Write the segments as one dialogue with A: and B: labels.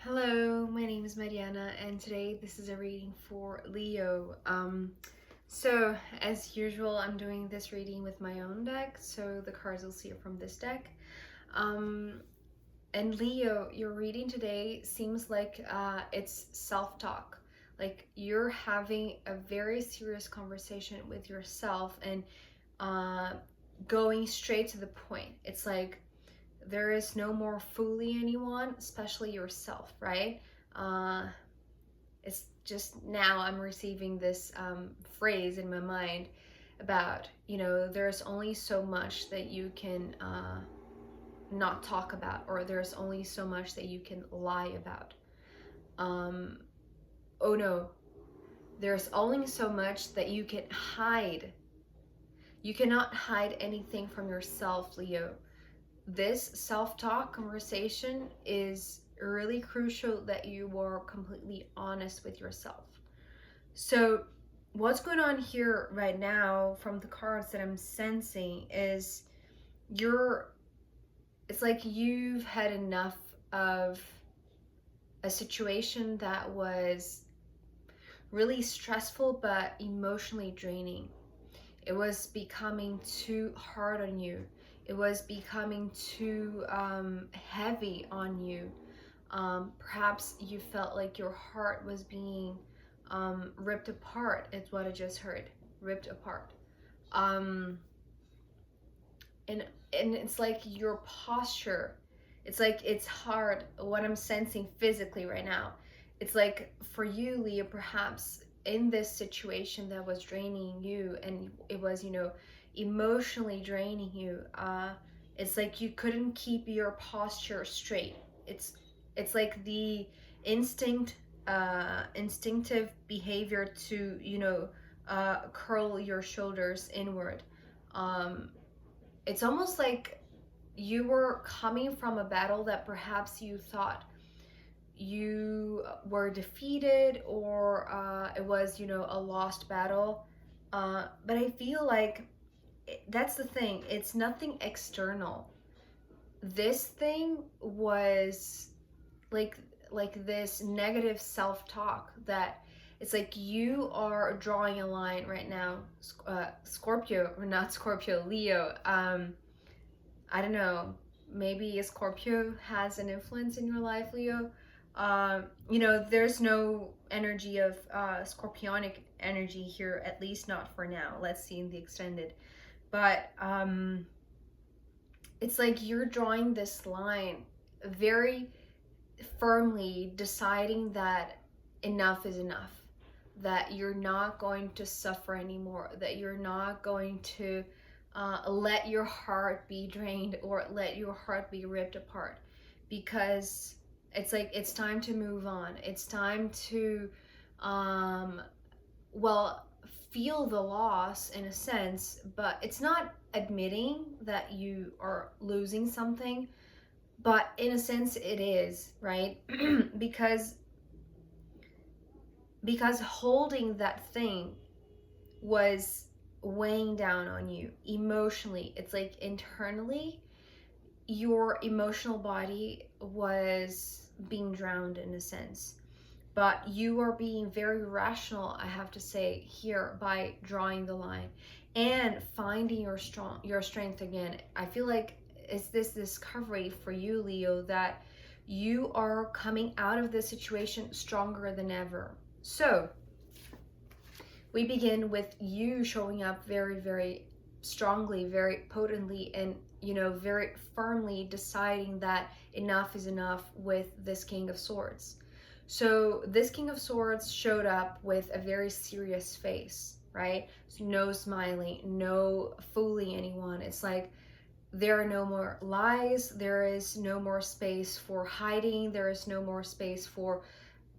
A: Hello, my name is Mariana, and today this is a reading for Leo. So as usual, I'm doing this reading with my own deck, so the cards you'll see are from this deck. Um, and Leo, your reading today seems like it's self-talk. Like you're having a very serious conversation with yourself and uh, going straight to the point. It's like there is no more fooling anyone, especially yourself, right? Uh, it's just now I'm receiving this phrase in my mind about, there's only so much that you can not talk about, or there's only so much that you can lie about. Um, oh no, there's only so much that you can hide. You cannot hide anything from yourself, Leo. This self-talk conversation is really crucial that you are completely honest with yourself. So what's going on here right now from the cards that I'm sensing is it's like you've had enough of a situation that was really stressful but emotionally draining. It was becoming too hard on you. It was becoming too heavy on you. Perhaps you felt like your heart was being ripped apart. It's what I just heard. Ripped apart. Um, and it's like your posture. It's like it's hard. What I'm sensing physically right now. It's like for you, Leah, perhaps in this situation that was draining you, and it was, emotionally draining you. It's like you couldn't keep your posture straight. It's like the instinctive behavior to curl your shoulders inward. Um, it's almost like you were coming from a battle that perhaps you thought you were defeated, or it was a lost battle, but I feel like that's the thing, it's nothing external. This thing was like this negative self-talk that it's like you are drawing a line right now, Scorpio, or not Scorpio, Leo. I don't know, maybe a Scorpio has an influence in your life, Leo. There's no energy of scorpionic energy here, at least not for now. Let's see in the extended. But it's like you're drawing this line very firmly, deciding that enough is enough, that you're not going to suffer anymore, that you're not going to let your heart be drained or let your heart be ripped apart, because it's like it's time to move on. It's time to well, feel the loss in a sense, but it's not admitting that you are losing something, but in a sense it is, right? because holding that thing was weighing down on you emotionally. It's like internally your emotional body was being drowned in a sense, but you are being very rational, I have to say, here by drawing the line and finding your strength again. I feel like it's this discovery for you, Leo, that you are coming out of this situation stronger than ever. So we begin with you showing up very, very strongly, very potently, and very firmly deciding that enough is enough with this King of Swords. So this King of Swords showed up with a very serious face, right? So no smiling, no fooling anyone. It's like there are no more lies. There is no more space for hiding. There is no more space for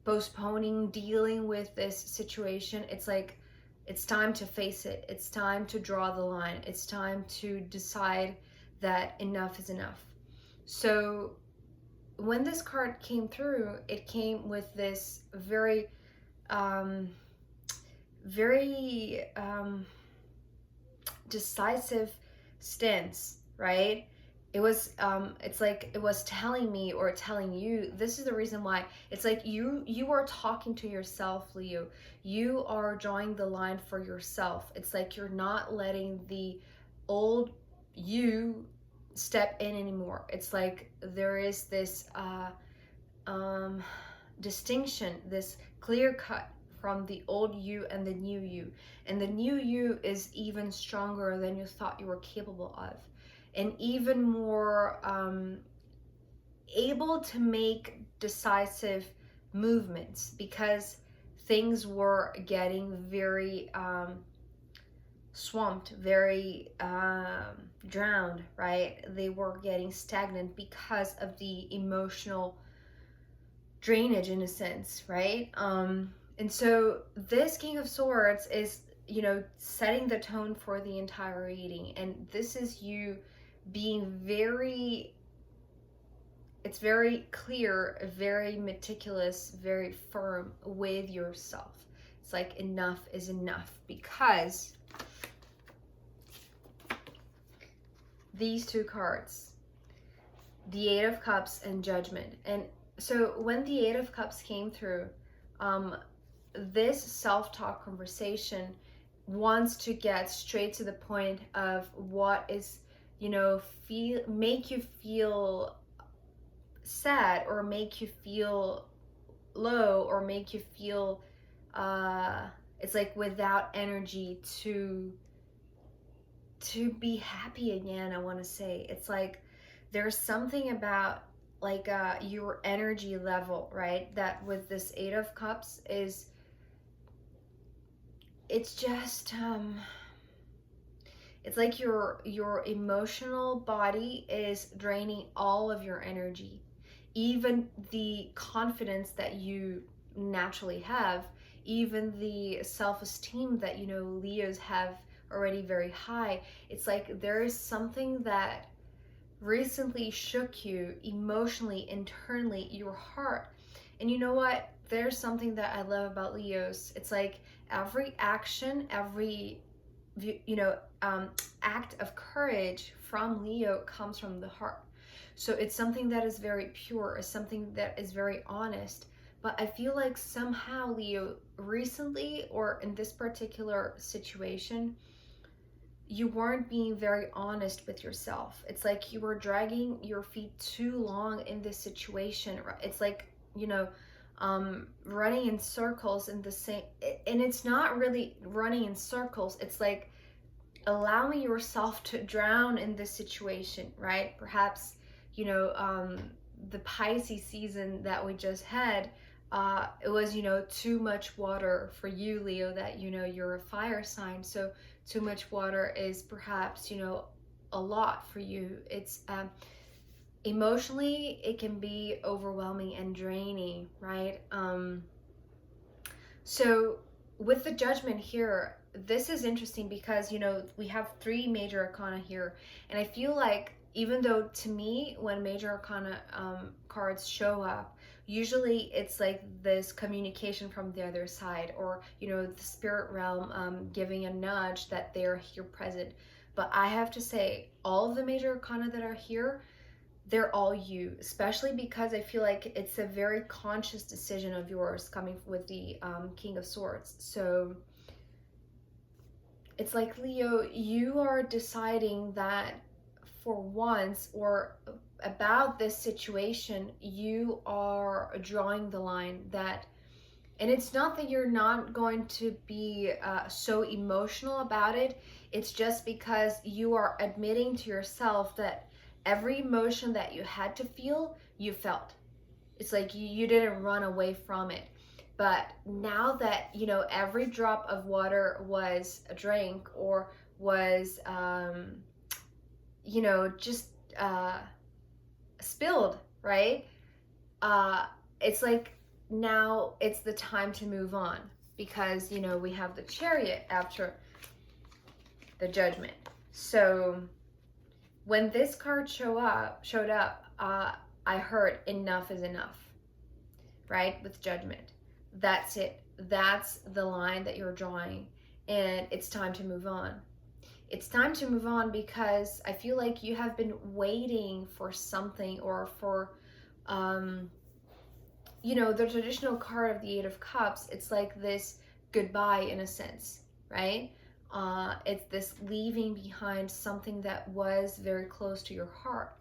A: postponing dealing with this situation. It's like it's time to face it. It's time to draw the line. It's time to decide that enough is enough. So when this card came through, it came with this very decisive stance, right? it's like it was telling me or telling you, this is the reason why. It's like you are talking to yourself, Leo. You are drawing the line for yourself. It's like you're not letting the old you step in anymore. It's like there is this distinction, this clear cut from the old you and the new you. And the new you is even stronger than you thought you were capable of, and even more able to make decisive movements, because things were getting very swamped, very drowned, right? They were getting stagnant because of the emotional drainage, in a sense, right? And so this King of Swords is, you know, setting the tone for the entire reading. And this is you being very, it's very clear, very meticulous, very firm with yourself. It's like enough is enough, because these two cards, the Eight of Cups and Judgment. And so when the Eight of Cups came through, this self-talk conversation wants to get straight to the point of what is, you know, make you feel sad, or make you feel low, or make you feel it's like without energy to be happy again. I want to say it's like there's something about like your energy level, right? That with this Eight of Cups is, it's just it's like your emotional body is draining all of your energy, even the confidence that you naturally have, even the self-esteem that, you know, Leos have already very high. It's like there is something that recently shook you emotionally, internally, your heart. And you know what? There's something that I love about Leos. It's like every action, every, you know, act of courage from Leo comes from the heart. So it's something that is very pure, it's something that is very honest. But I feel like somehow, Leo, recently, or in this particular situation, you weren't being very honest with yourself. It's like you were dragging your feet too long in this situation. It's like, you know, running in circles in the same, and it's not really running in circles. It's like allowing yourself to drown in this situation, right? Perhaps, you know, the Pisces season that we just had, it was, you know, too much water for you, Leo, that, you know, you're a fire sign. So too much water is perhaps, you know, a lot for you. It's emotionally, it can be overwhelming and draining, right? So with the Judgment here, this is interesting because, you know, we have three major arcana here, and I feel like, even though to me, when major arcana cards show up, usually it's like this communication from the other side, or, you know, the spirit realm giving a nudge that they're here present. But I have to say, all of the major arcana that are here, they're all you, especially because I feel like it's a very conscious decision of yours coming with the King of Swords. So it's like, Leo, you are deciding that for once, or about this situation, you are drawing the line that, and it's not that you're not going to be so emotional about it. It's just because you are admitting to yourself that every emotion that you had to feel, you felt. It's like you didn't run away from it. But now that, you know, every drop of water was a drink, or was, you know, just spilled, right? It's like now it's the time to move on, because, you know, we have the Chariot after the Judgment. So when this card showed up, I heard enough is enough, right? With Judgment. That's it. That's the line that you're drawing, and it's time to move on. it's time to move on, because I feel like you have been waiting for something, or for you know, the traditional card of the Eight of Cups. It's like this goodbye in a sense, right? It's this leaving behind something that was very close to your heart.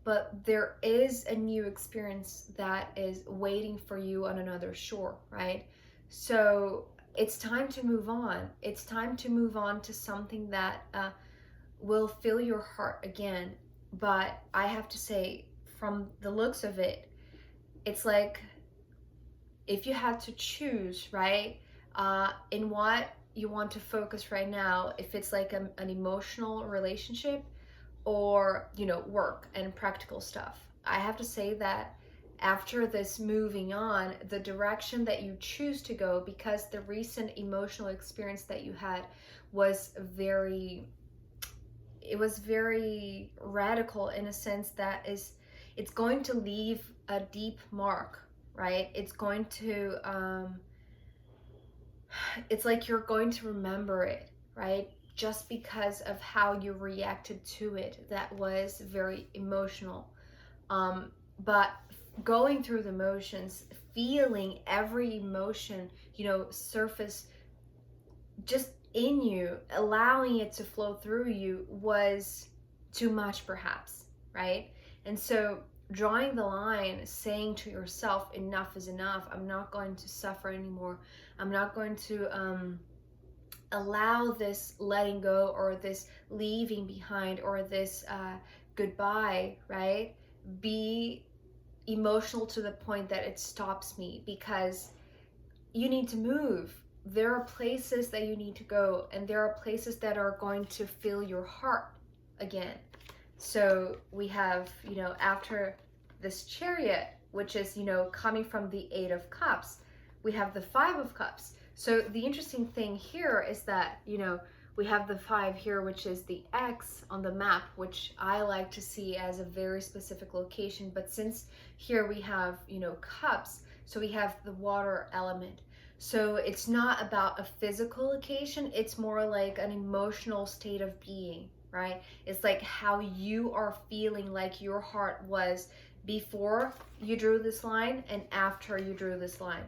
A: But there is a new experience that is waiting for you on another shore, right? So it's time to move on. It's time to move on to something that will fill your heart again. But I have to say, from the looks of it, it's like, if you had to choose, right, in what you want to focus right now, if it's like an emotional relationship, or, you know, work and practical stuff, I have to say that after this moving on, the direction that you choose to go, because the recent emotional experience that you had was very, it was very radical, in a sense that is, it's going to leave a deep mark, right? It's going to it's like you're going to remember it, right? Just because of how you reacted to it, that was very emotional. But going through the motions, feeling every emotion, you know, surface just in you, allowing it to flow through you, was too much perhaps, right? And so drawing the line, saying to yourself, enough is enough. I'm not going to suffer anymore. I'm not going to allow this letting go, or this leaving behind, or this goodbye, right, be emotional to the point that it stops me, because you need to move. There are places that you need to go, and there are places that are going to fill your heart again. So we have, you know, after this Chariot, which is, you know, coming from the Eight of Cups, we have the Five of Cups. So the interesting thing here is that, you know, we have the 5 here, which is the X on the map, which I like to see as a very specific location. But since here we have, you know, cups, so we have the water element. So it's not about a physical location, it's more like an emotional state of being, right? It's like how you are feeling, like your heart was before you drew this line and after you drew this line.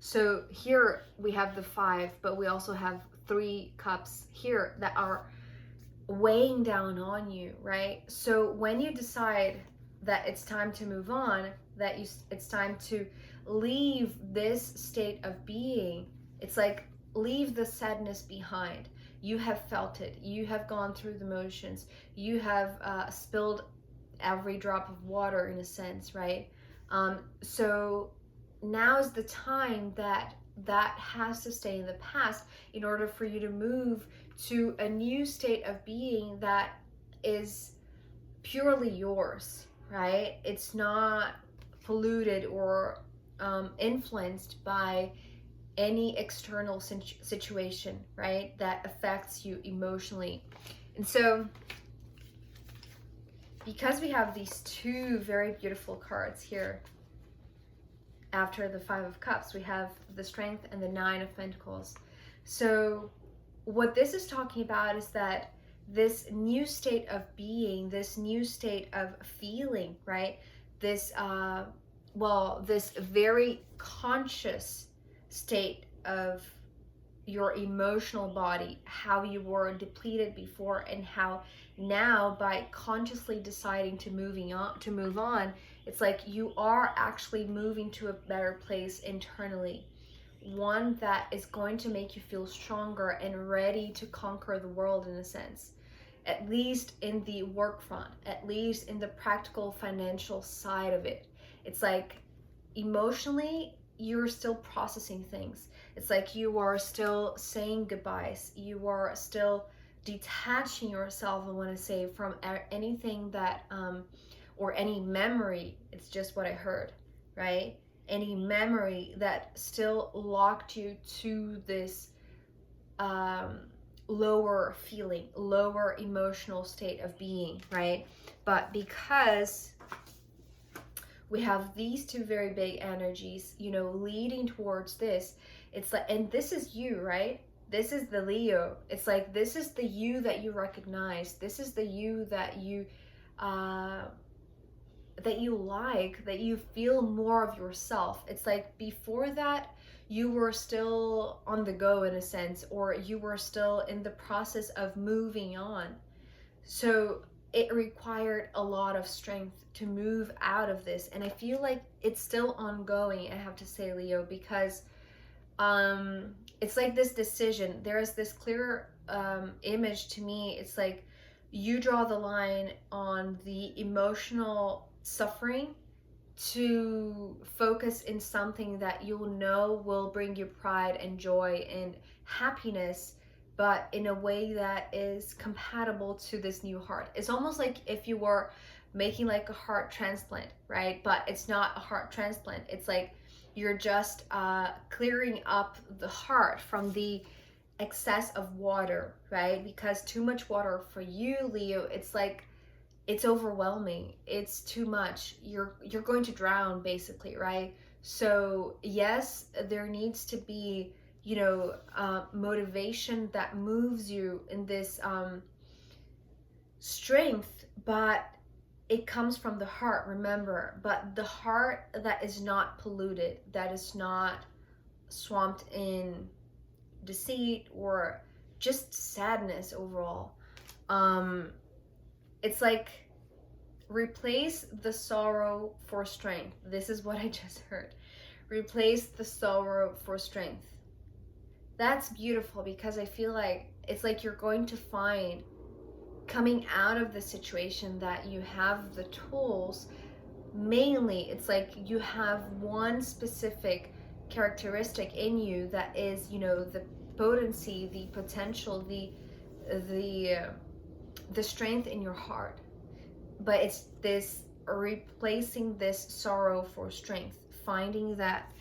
A: So here we have the 5, but we also have 3 cups here that are weighing down on you, right? So when you decide that it's time to move on, that it's time to leave this state of being, it's like, leave the sadness behind. You have felt it. You have gone through the motions. You have spilled every drop of water, in a sense, right? So now is the time that has to stay in the past, in order for you to move to a new state of being that is purely yours, right? It's not polluted or influenced by any external situation, right, that affects you emotionally. And so, because we have these 2 very beautiful cards here, after the 5 of Cups, we have the Strength and the 9 of Pentacles. So what this is talking about is that this new state of being, this new state of feeling, right? This, this very conscious state of your emotional body, how you were depleted before, and how now, by consciously deciding to move on, it's like you are actually moving to a better place internally, one that is going to make you feel stronger and ready to conquer the world, in a sense, at least in the work front, at least in the practical financial side of it. It's like emotionally you're still processing things. It's like you are still saying goodbyes. You are still detaching yourself, I want to say, from anything that or any memory. It's just what I heard, right? Any memory that still locked you to this lower feeling, lower emotional state of being, right? But because we have these 2 very big energies, you know, leading towards this, it's like, and this is you, right? This is the Leo. It's like, this is the you that you recognize. This is the you that you like, that you feel more of yourself. It's like, before that, you were still on the go in a sense, or you were still in the process of moving on. So it required a lot of strength to move out of this. And I feel like it's still ongoing, I have to say, Leo, because it's like this decision. There is this clear image to me. It's like you draw the line on the emotional suffering to focus in something that you'll know will bring you pride and joy and happiness, but in a way that is compatible to this new heart. It's almost like if you were making like a heart transplant, right? But it's not a heart transplant. It's like you're just clearing up the heart from the excess of water, right? Because too much water for you, Leo, it's like, it's overwhelming. It's too much. You're going to drown, basically, right? So yes, there needs to be, you know, motivation that moves you in this strength, but it comes from the heart, remember. But the heart that is not polluted, that is not swamped in deceit or just sadness overall. It's like, replace the sorrow for strength. This is what I just heard. Replace the sorrow for strength. That's beautiful, because I feel like it's like you're going to find, coming out of the situation, that you have the tools. Mainly, it's like you have one specific characteristic in you that is, you know, the potency, the potential, the strength in your heart. But it's this replacing this sorrow for strength, finding that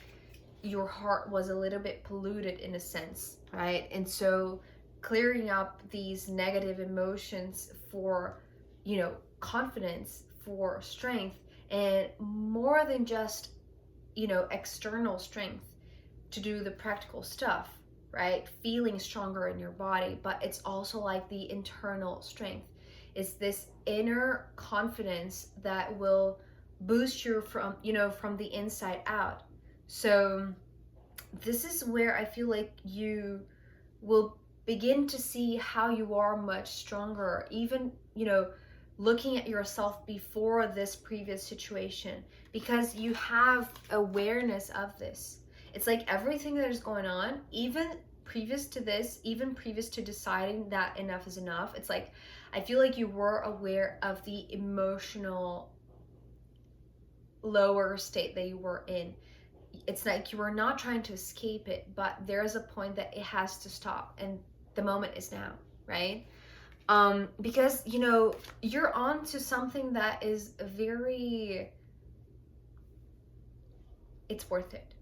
A: your heart was a little bit polluted in a sense, right? And so clearing up these negative emotions for, you know, confidence, for strength, and more than just, you know, external strength to do the practical stuff, right? Feeling stronger in your body, but it's also like the internal strength. It's this inner confidence that will boost you from, you know, from the inside out. So this is where I feel like you will begin to see how you are much stronger, even, you know, looking at yourself before this previous situation, because you have awareness of this. It's like everything that is going on, even previous to this, even previous to deciding that enough is enough, it's like, I feel like you were aware of the emotional lower state that you were in. It's like you were not trying to escape it, but there's a point that it has to stop, and the moment is now, right? Because, you know, you're on to something that is very, it's worth it,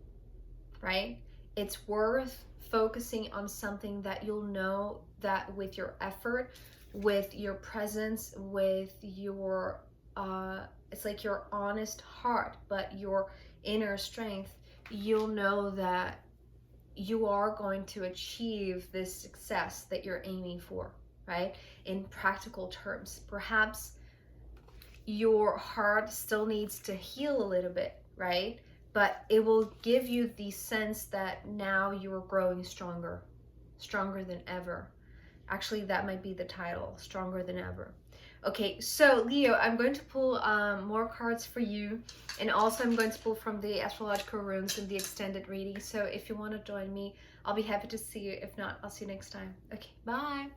A: right? It's worth focusing on something that you'll know that with your effort, with your presence, with your, it's like your honest heart, but your inner strength, you'll know that you are going to achieve this success that you're aiming for, right? In practical terms, perhaps your heart still needs to heal a little bit, right? But it will give you the sense that now you are growing stronger, stronger than ever. Actually, that might be the title, Stronger Than Ever. Okay, so Leo, I'm going to pull more cards for you, and also I'm going to pull from the astrological runes in the extended reading. So if you want to join me, I'll be happy to see you. If not, I'll see you next time. Okay, bye.